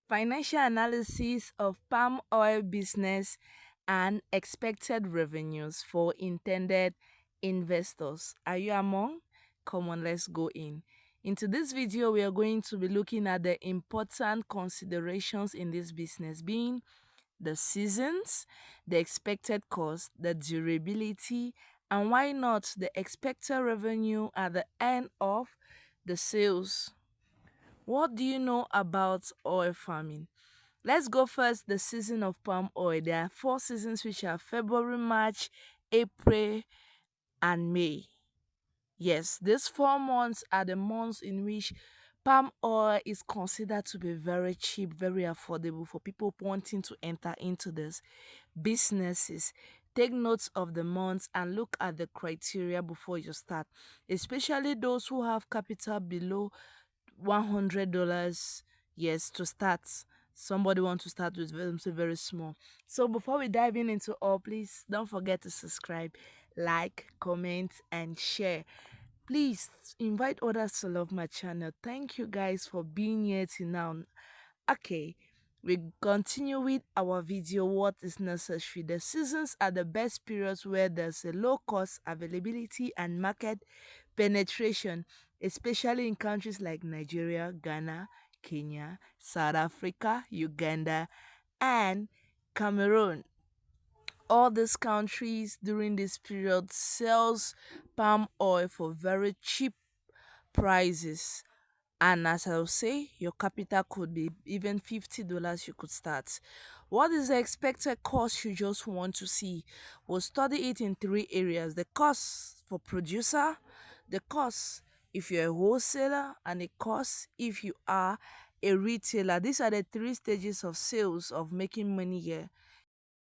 Financial analysis of palm oil business and expected revenues for intended investors. Are you among? Come on, let's go in. Into this video, we are going to be looking at the important considerations in this business, being the seasons, the expected cost, the durability, and why not the expected revenue at the end of the sales. What do you know about oil farming? Let's go first the season of palm oil. There are four seasons, which are February, March, April, and May. Yes, these 4 months are the months in which palm oil is considered to be very cheap, very affordable for people wanting to enter into this businesses. Take notes of the months and look at the criteria before you start, especially those who have capital below $100. Yes, to start. Somebody want to start with something very small. So before we dive into all, please don't forget to subscribe, like, comment, and share. Please invite others to love my channel. Thank you guys for being here till now. Okay, we continue with our video. What is necessary? The seasons are the best periods where there's a low cost, availability, and market penetration, especially in countries like Nigeria, Ghana, Kenya, South Africa, Uganda, and Cameroon. All these countries during this period sells palm oil for very cheap prices. And as I'll say, your capital could be even $50 you could start. What is the expected cost you just want to see? We'll study it in three areas: the cost for producer, the cost if you're a wholesaler, and the cost if you are a retailer. These are the three stages of sales of making money here.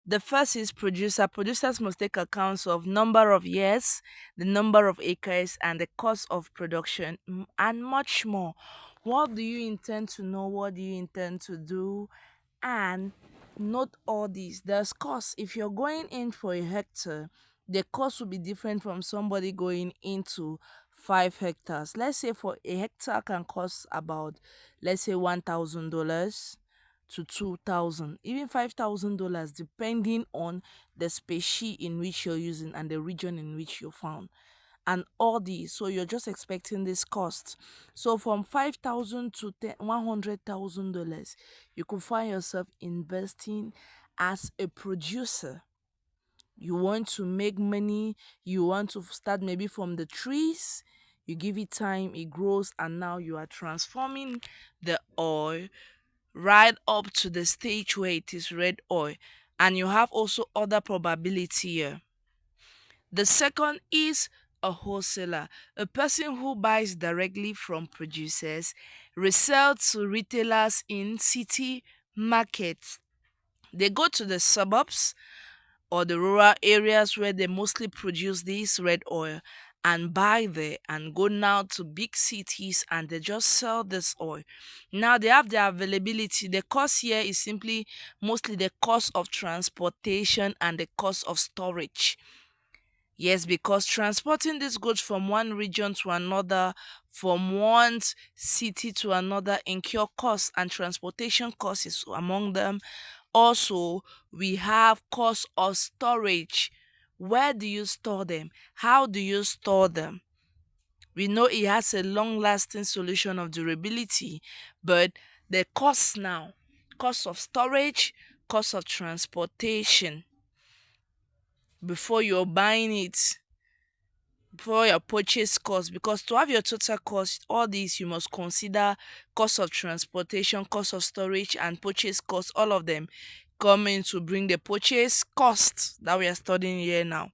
The first is producer. Producers must take accounts of number of years, the number of acres, and the cost of production, and much more. What do you intend to know? What do you intend to do? And note all these. There's cost. If you're going in for a hectare, the cost will be different from somebody going into 5 hectares. Let's say for a hectare can cost about, let's say, $1,000 to 2,000, even $5,000, depending on the species in which you're using and the region in which you're found. And all these, so you're just expecting this cost. So from 5,000 to $100,000, you could find yourself investing as a producer. You want to make money, you want to start maybe from the trees, you give it time, it grows, and now you are transforming the oil right up to the stage where it is red oil. And you have also other probability here. The second is a wholesaler, a person who buys directly from producers, resells to retailers in city markets. They go to the suburbs or the rural areas where they mostly produce this red oil and buy there, and go now to big cities and they just sell this oil. Now they have the availability. The cost here is simply mostly the cost of transportation and the cost of storage. Yes, because transporting these goods from one region to another, from one city to another, incur costs, and transportation costs is among them. Also, we have cost of storage. Where do you store them? How do you store them? We know it has a long-lasting solution of durability, but the cost now, cost of storage, cost of transportation before you're buying it, for your purchase cost, because to have your total cost, all these you must consider: cost of transportation, cost of storage, and purchase cost. All of them come in to bring the purchase cost that we are studying here now.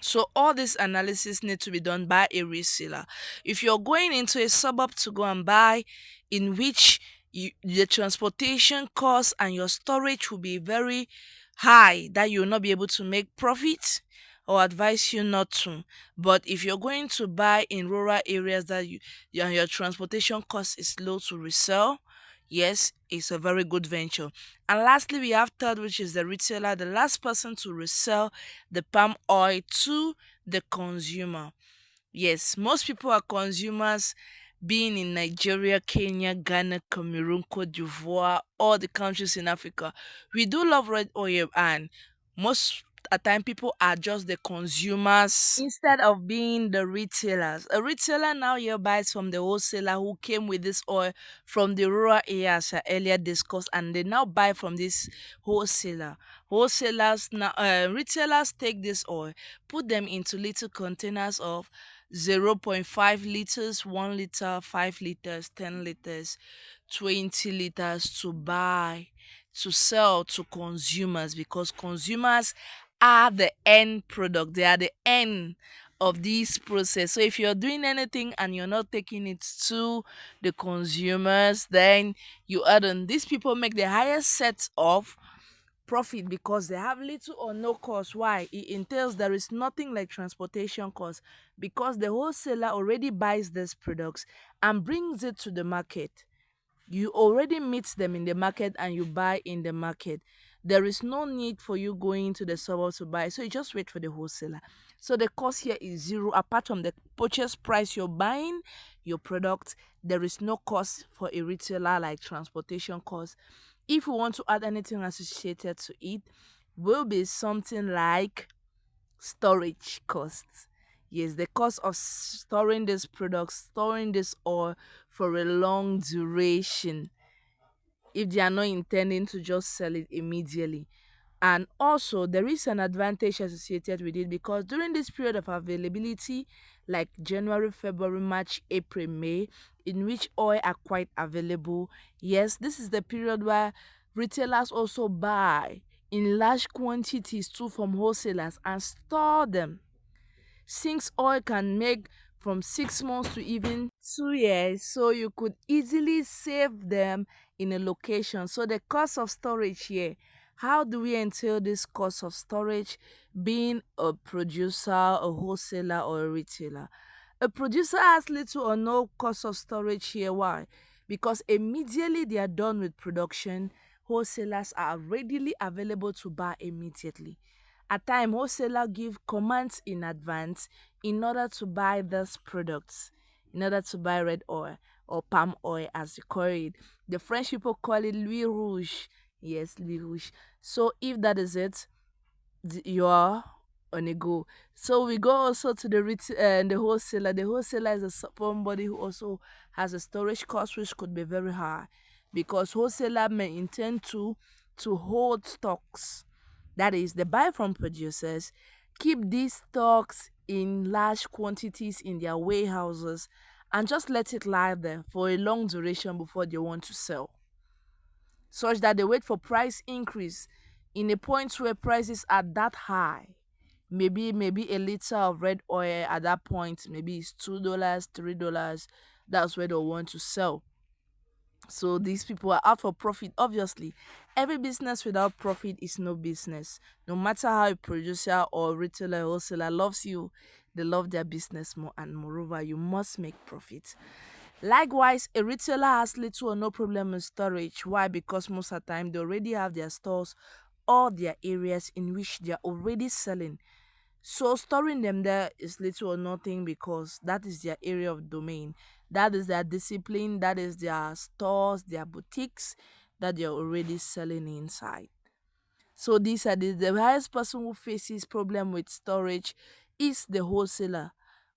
So all this analysis need to be done by a reseller. If you're going into a suburb to go and buy, in which the transportation cost and your storage will be very high, that you'll not be able to make profit, or advise you not to. But if you're going to buy in rural areas that your transportation cost is low to resell, yes, it's a very good venture. And lastly, we have third, which is the retailer, the last person to resell the palm oil to the consumer. Yes, most people are consumers, being in Nigeria, Kenya, Ghana, Cameroon, Cote d'Ivoire, all the countries in Africa. We do love red oil, and most at time people are just the consumers instead of being the retailers. A retailer now here buys from the wholesaler who came with this oil from the rural areas I earlier discussed, and they now buy from this wholesaler. Wholesalers now, retailers take this oil, put them into little containers of 0.5 liters, 1 liter, 5 liters, 10 liters, 20 liters to buy, to sell to consumers, because consumers are the end product. They are the end of this process. So if you're doing anything and you're not taking it to the consumers, then you add on. These people make the highest set of profit because they have little or no cost. Why? It entails there is nothing like transportation cost, because the wholesaler already buys these products and brings it to the market. You already meet them in the market and you buy in the market. There is no need for you going to the suburbs to buy, so you just wait for the wholesaler. So the cost here is zero. Apart from the purchase price you're buying your product, there is no cost for a retailer like transportation cost. If you want to add anything associated to it, will be something like storage costs. Yes, the cost of storing this product, storing this oil for a long duration, if they are not intending to just sell it immediately. And also, there is an advantage associated with it, because during this period of availability, like January, February, March, April, May, in which oil are quite available, yes, this is the period where retailers also buy in large quantities too from wholesalers and store them. Since oil can make from 6 months to even 2 years, so you could easily save them in a location. So the cost of storage here, how do we entail this cost of storage being a producer, a wholesaler, or a retailer? A producer has little or no cost of storage here. Why? Because immediately they are done with production, wholesalers are readily available to buy immediately. At time, wholesaler give commands in advance in order to buy these products, in order to buy red oil or palm oil as you call it. The French people call it Louis Rouge. Yes, Louis Rouge. So if that is it, you are on a go. So we go also to the wholesaler. The wholesaler is somebody who also has a storage cost which could be very high, because wholesaler may intend to hold stocks. That is, they buy from producers, keep these stocks in large quantities in their warehouses, and just let it lie there for a long duration before they want to sell, such that they wait for price increase in a point where prices are that high. Maybe a liter of red oil at that point maybe it's $2, $3. That's where they want to sell. So these people are out for profit. Obviously, every business without profit is no business. No matter how a producer or retailer or wholesaler loves you, they love their business more, and moreover, you must make profit. Likewise, a retailer has little or no problem in storage. Why? Because most of the time they already have their stores or their areas in which they are already selling. So storing them there is little or nothing, because that is their area of domain. That is their discipline. That is their stores, their boutiques that they're already selling inside. So these are the highest person who faces problem with storage is the wholesaler.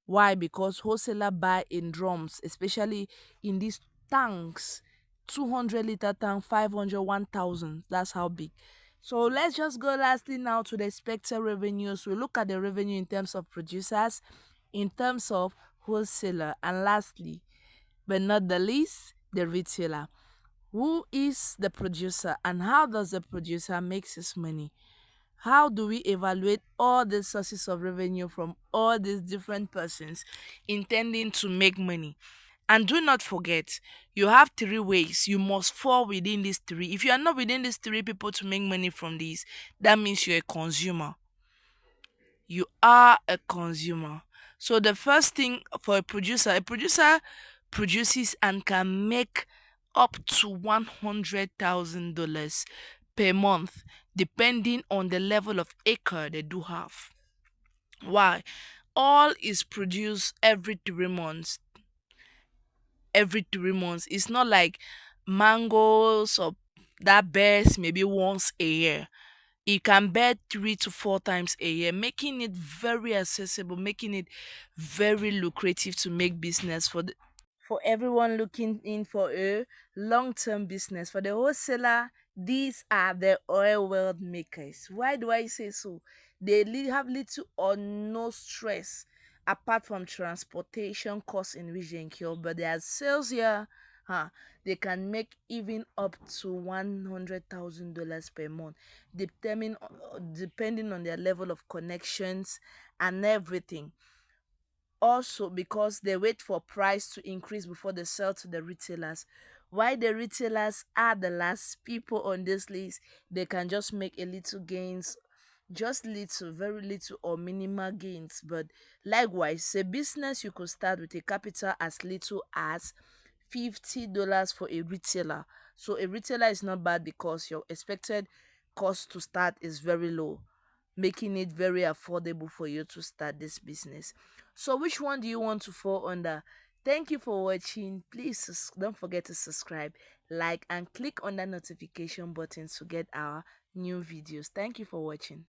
Why? Because wholesaler buy in drums, especially in these tanks, 200-liter tank, 500, 1,000. That's how big. So let's just go lastly now to the expected revenues. We look at the revenue in terms of producers, in terms of wholesaler, and lastly, but not the least, the retailer. Who is the producer and how does the producer makes his money? How do we evaluate all the sources of revenue from all these different persons intending to make money? And do not forget, you have three ways. You must fall within these three. If you are not within these three people to make money from these, that means you're a consumer. You are a consumer. So the first thing for a producer produces and can make up to $100,000 per month, depending on the level of acre they do have. Why? All is produced every 3 months. every 3 months. It's not like mangoes or that bears maybe once a year. It can bear 3 to 4 times a year, making it very accessible, making it very lucrative to make business for everyone looking in for a long-term business. For the wholesaler, these are the oil world makers. Why do I say so? They have little or no stress apart from transportation costs in which they incur, but their sales here, huh, they can make even up to $100,000 per month, depending on their level of connections and everything. Also because they wait for price to increase before they sell to the retailers. Why the retailers are the last people on this list, they can just make a little gains, just little, very little or minimal gains. But likewise, a business you could start with a capital as little as $50 for a retailer. So a retailer is not bad because your expected cost to start is very low, making it very affordable for you to start this business. So which one do you want to fall under? Thank you for watching. Please don't forget to subscribe, like, and click on that notification button to get our new videos. Thank you for watching.